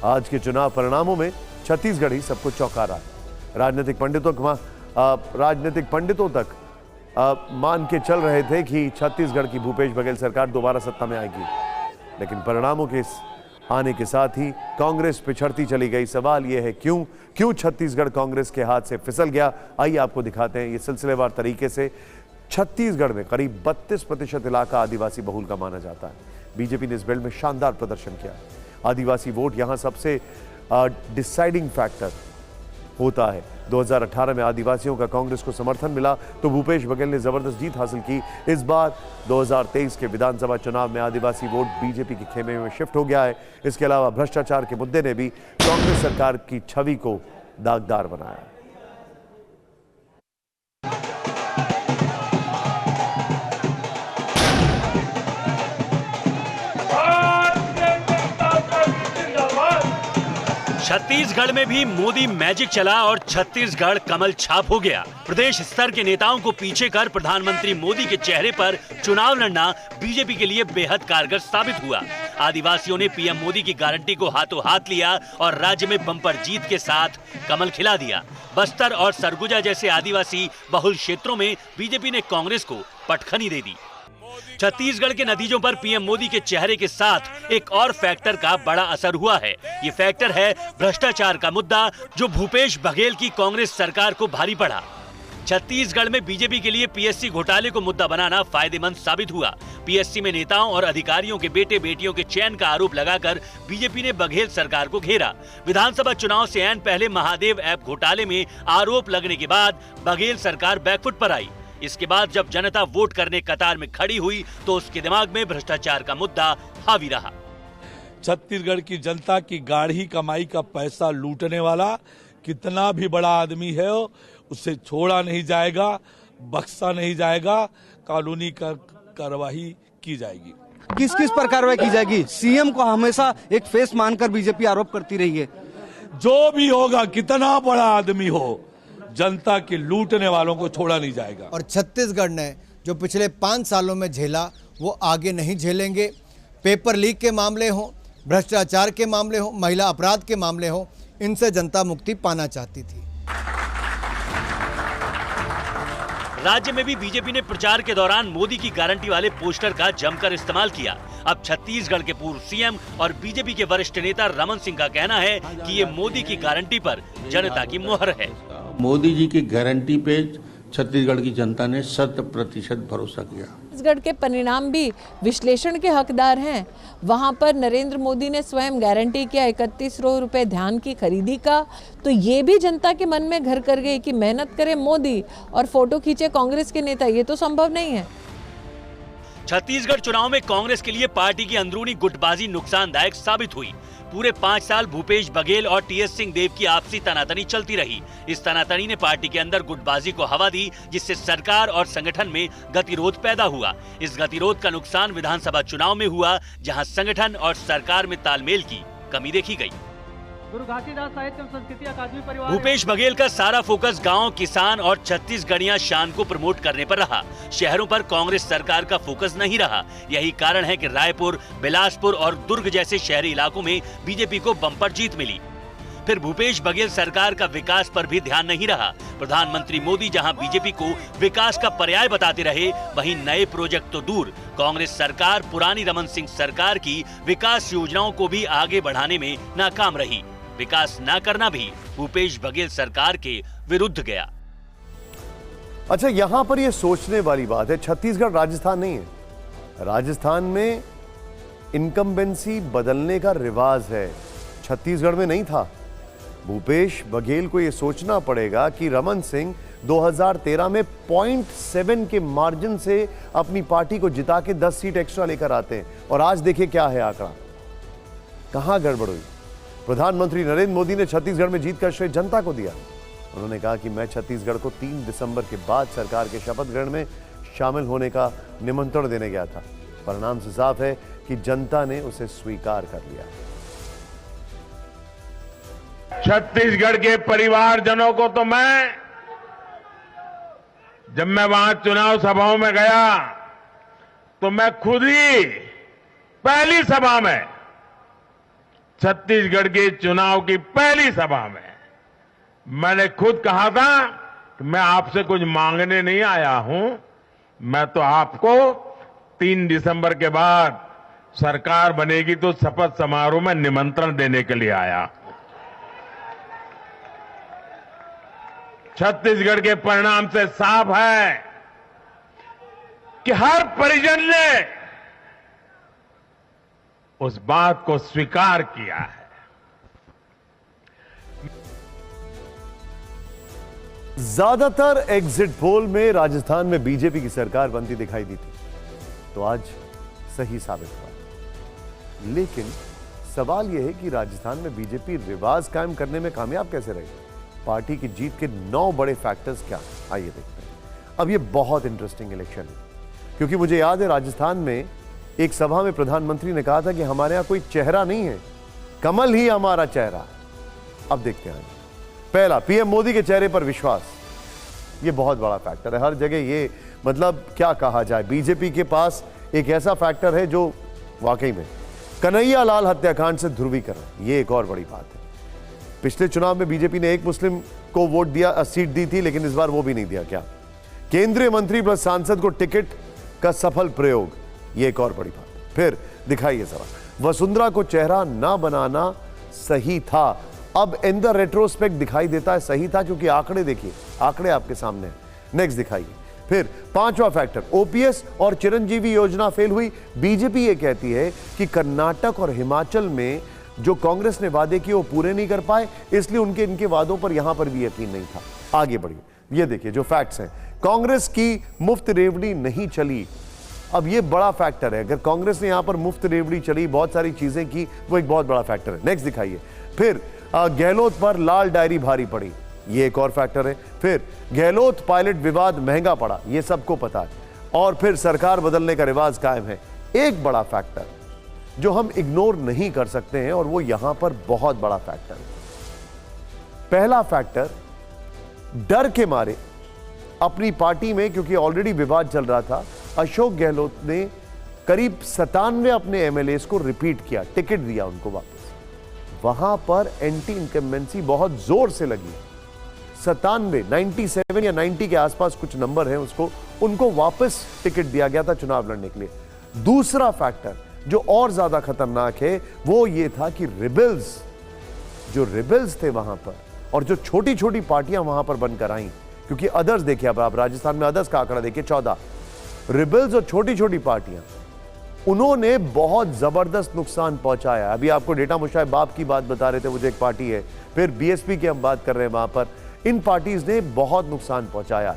आज के चुनाव परिणामों में छत्तीसगढ़ ही सबको चौंका रहा है। राजनीतिक पंडितों तक मान के चल रहे थे कि छत्तीसगढ़ की भूपेश बघेल सरकार दोबारा सत्ता में आएगी, लेकिन परिणामों के आने के साथ ही कांग्रेस पिछड़ती चली गई। सवाल यह है क्यों छत्तीसगढ़ कांग्रेस के हाथ से फिसल गया। आइए आपको दिखाते हैं ये सिलसिलेवार तरीके से। छत्तीसगढ़ में करीब 32% इलाका आदिवासी बहुल का माना जाता है। बीजेपी ने इस बेल्ट में शानदार प्रदर्शन किया। आदिवासी वोट यहां सबसे डिसाइडिंग फैक्टर होता है। 2018 में आदिवासियों का कांग्रेस को समर्थन मिला तो भूपेश बघेल ने जबरदस्त जीत हासिल की। इस बार 2023 के विधानसभा चुनाव में आदिवासी वोट बीजेपी के खेमे में शिफ्ट हो गया है। इसके अलावा भ्रष्टाचार के मुद्दे ने भी कांग्रेस सरकार की छवि को दागदार बनाया। छत्तीसगढ़ में भी मोदी मैजिक चला और छत्तीसगढ़ कमल छाप हो गया। प्रदेश स्तर के नेताओं को पीछे कर प्रधानमंत्री मोदी के चेहरे पर चुनाव लड़ना बीजेपी के लिए बेहद कारगर साबित हुआ। आदिवासियों ने पीएम मोदी की गारंटी को हाथों हाथ लिया और राज्य में बम्पर जीत के साथ कमल खिला दिया। बस्तर और सरगुजा जैसे आदिवासी बहुल क्षेत्रों में बीजेपी ने कांग्रेस को पटखनी दे दी। छत्तीसगढ़ के नतीजों पर पीएम मोदी के चेहरे के साथ एक और फैक्टर का बड़ा असर हुआ है। ये फैक्टर है भ्रष्टाचार का मुद्दा, जो भूपेश बघेल की कांग्रेस सरकार को भारी पड़ा। छत्तीसगढ़ में बीजेपी के लिए पीएससी घोटाले को मुद्दा बनाना फायदेमंद साबित हुआ। पीएससी में नेताओं और अधिकारियों के बेटे बेटियों के चयन का आरोप लगाकर बीजेपी ने बघेल सरकार को घेरा। विधानसभा चुनाव से ऐन पहले महादेव ऐप घोटाले में आरोप लगने के बाद बघेल सरकार बैकफुट पर आई। इसके बाद जब जनता वोट करने कतार में खड़ी हुई तो उसके दिमाग में भ्रष्टाचार का मुद्दा हावी रहा। छत्तीसगढ़ की जनता की गाढ़ी कमाई का पैसा लूटने वाला कितना भी बड़ा आदमी है उसे छोड़ा नहीं जाएगा, बख्शा नहीं जाएगा, कानूनी कार्रवाई की जाएगी। किस किस पर कार्रवाई की जाएगी? सीएम को हमेशा एक फेस मानकर बीजेपी आरोप करती रही है। जो भी होगा, कितना बड़ा आदमी हो, जनता के लूटने वालों को छोड़ा नहीं जाएगा। और छत्तीसगढ़ ने जो पिछले 5 सालों में झेला वो आगे नहीं झेलेंगे। पेपर लीक के मामले हो, भ्रष्टाचार के मामले हो, महिला अपराध के मामले हो, इनसे जनता मुक्ति पाना चाहती थी। राज्य में भी बीजेपी ने प्रचार के दौरान मोदी की गारंटी वाले पोस्टर का जमकर इस्तेमाल किया। अब छत्तीसगढ़ के पूर्व सीएम और बीजेपी के वरिष्ठ नेता रमन सिंह का कहना है कि ये मोदी की गारंटी पर जनता की मोहर है। मोदी जी की गारंटी पे छत्तीसगढ़ की जनता ने 100% भरोसा किया। छत्तीसगढ़ के परिणाम भी विश्लेषण के हकदार हैं। वहां पर नरेंद्र मोदी ने स्वयं गारंटी किया 3100 रुपए धान की खरीदी का, तो ये भी जनता के मन में घर कर गई कि मेहनत करे मोदी और फोटो खींचे कांग्रेस के नेता, ये तो संभव नहीं है। छत्तीसगढ़ चुनाव में कांग्रेस के लिए पार्टी की अंदरूनी गुटबाजी नुकसानदायक साबित हुई। पूरे 5 साल भूपेश बघेल और टीएस सिंहदेव की आपसी तनातनी चलती रही। इस तनातनी ने पार्टी के अंदर गुटबाजी को हवा दी, जिससे सरकार और संगठन में गतिरोध पैदा हुआ। इस गतिरोध का नुकसान विधानसभा चुनाव में हुआ, जहां संगठन और सरकार में तालमेल की कमी देखी गई। गुरु घासीदास साहित्य एवं संस्कृति अकादमी परिवार भूपेश बघेल का सारा फोकस गांव, किसान और छत्तीसगढ़िया शान को प्रमोट करने पर रहा। शहरों पर कांग्रेस सरकार का फोकस नहीं रहा। यही कारण है कि रायपुर, बिलासपुर और दुर्ग जैसे शहरी इलाकों में बीजेपी को बम्पर जीत मिली। फिर भूपेश बघेल सरकार का विकास पर भी ध्यान नहीं रहा। प्रधानमंत्री मोदी जहां बीजेपी को विकास का पर्याय बताते रहे, वहीं नए प्रोजेक्ट तो दूर, कांग्रेस सरकार पुरानी रमन सिंह सरकार की विकास योजनाओं को भी आगे बढ़ाने में नाकाम रही। विकास न करना भी भूपेश बघेल सरकार के विरुद्ध गया। अच्छा, यहां पर यह सोचने वाली बात है, छत्तीसगढ़ राजस्थान नहीं है। राजस्थान में इनकम्बेंसी बदलने का रिवाज है, छत्तीसगढ़ में नहीं था। भूपेश बघेल को यह सोचना पड़ेगा कि रमन सिंह 2013 में 0.7 के मार्जिन से अपनी पार्टी को जिता के 10 सीट एक्स्ट्रा लेकर आते हैं, और आज देखिए क्या है आंकड़ा, कहां गड़बड़ हुई। प्रधानमंत्री नरेंद्र मोदी ने छत्तीसगढ़ में जीत का श्रेय जनता को दिया। उन्होंने कहा कि मैं छत्तीसगढ़ को 3 दिसंबर के बाद सरकार के शपथ ग्रहण में शामिल होने का निमंत्रण देने गया था। परिणाम से साफ है कि जनता ने उसे स्वीकार कर लिया। छत्तीसगढ़ के परिवारजनों को तो जब मैं वहां चुनाव सभाओं में गया तो मैं खुद ही पहली सभा में छत्तीसगढ़ के चुनाव की पहली सभा में मैंने खुद कहा था कि मैं आपसे कुछ मांगने नहीं आया हूं, मैं तो आपको 3 दिसंबर के बाद सरकार बनेगी तो शपथ समारोह में निमंत्रण देने के लिए आया। छत्तीसगढ़ के परिणाम से साफ है कि हर परिजन ने उस बात को स्वीकार किया है। ज्यादातर एग्जिट पोल में राजस्थान में बीजेपी की सरकार बनती दिखाई दी थी, तो आज सही साबित हुआ। लेकिन सवाल यह है कि राजस्थान में बीजेपी रिवाज कायम करने में कामयाब कैसे रही? पार्टी की जीत के 9 बड़े फैक्टर्स क्या? आइए देखते हैं। अब यह बहुत इंटरेस्टिंग इलेक्शन है, क्योंकि मुझे याद है राजस्थान में एक सभा में प्रधानमंत्री ने कहा था कि हमारे यहां कोई चेहरा नहीं है, कमल ही हमारा चेहरा। अब देखते हैं। पहला, पीएम मोदी के चेहरे पर विश्वास। यह बहुत बड़ा फैक्टर है हर जगह। ये मतलब क्या कहा जाए, बीजेपी के पास एक ऐसा फैक्टर है जो वाकई में कन्हैया लाल हत्याकांड से ध्रुवीकरण, ये एक और बड़ी बात है। पिछले चुनाव में बीजेपी ने एक मुस्लिम को वोट दिया, सीट दी थी, लेकिन इस बार वो भी नहीं दिया। क्या केंद्रीय मंत्री प्लस सांसद को टिकट का सफल प्रयोग, ये एक और बड़ी बात है। फिर दिखाइए जरा, वसुंधरा को चेहरा ना बनाना सही था। अब इन द रेट्रोस्पेक्ट दिखाई देता है सही था, क्योंकि आंकड़े देखिए, आंकड़े आपके सामने हैं। नेक्स्ट दिखाइए। फिर 5वां फैक्टर, ओपीएस और चिरंजीवी योजना फेल हुई। बीजेपी ये कहती है कि कर्नाटक और हिमाचल में जो कांग्रेस ने वादे किए वो पूरे नहीं कर पाए, इसलिए उनके इनके वादों पर यहां पर भी यकीन नहीं था। आगे बढ़िए, ये देखिए जो फैक्ट्स हैं। कांग्रेस की मुफ्त रेवड़ी नहीं चली। अब ये बड़ा फैक्टर है, अगर कांग्रेस ने यहां पर मुफ्त रेवड़ी चली, बहुत सारी चीजें की, वो एक बहुत बड़ा फैक्टर है। नेक्स्ट दिखाइए। फिर गहलोत पर लाल डायरी भारी पड़ी, ये एक और फैक्टर है। फिर गहलोत पायलट विवाद महंगा पड़ा, ये सबको पता है। और फिर सरकार बदलने का रिवाज कायम है। एक बड़ा फैक्टर जो हम इग्नोर नहीं कर सकते हैं, और वो यहां पर बहुत बड़ा फैक्टर है। पहला फैक्टर, डर के मारे अपनी पार्टी में, क्योंकि ऑलरेडी विवाद चल रहा था, अशोक गहलोत ने करीब 97 अपने एमएलएस को रिपीट किया, टिकट दिया उनको वापस। वहां पर एंटी इनकम्बेंसी बहुत जोर से लगी। 97 या 90 के आसपास कुछ नंबर है, उनको वापस टिकट दिया गया था चुनाव लड़ने के लिए। दूसरा फैक्टर जो और ज्यादा खतरनाक है, वो ये था कि रिबल्स थे वहां पर, और जो छोटी छोटी पार्टियां वहां पर बनकर आई, क्योंकि अदर्स देखिए, अब आप राजस्थान में अदर्स का आंकड़ा देखिए 14, रिबल्स और छोटी छोटी पार्टियां, उन्होंने बहुत जबरदस्त नुकसान पहुंचाया। अभी आपको डेटा मुशाहिब बाप की बात बता रहे थे, वो जो एक पार्टी है, फिर बीएसपी की हम बात कर रहे हैं, वहां पर इन पार्टीज ने बहुत नुकसान पहुंचाया।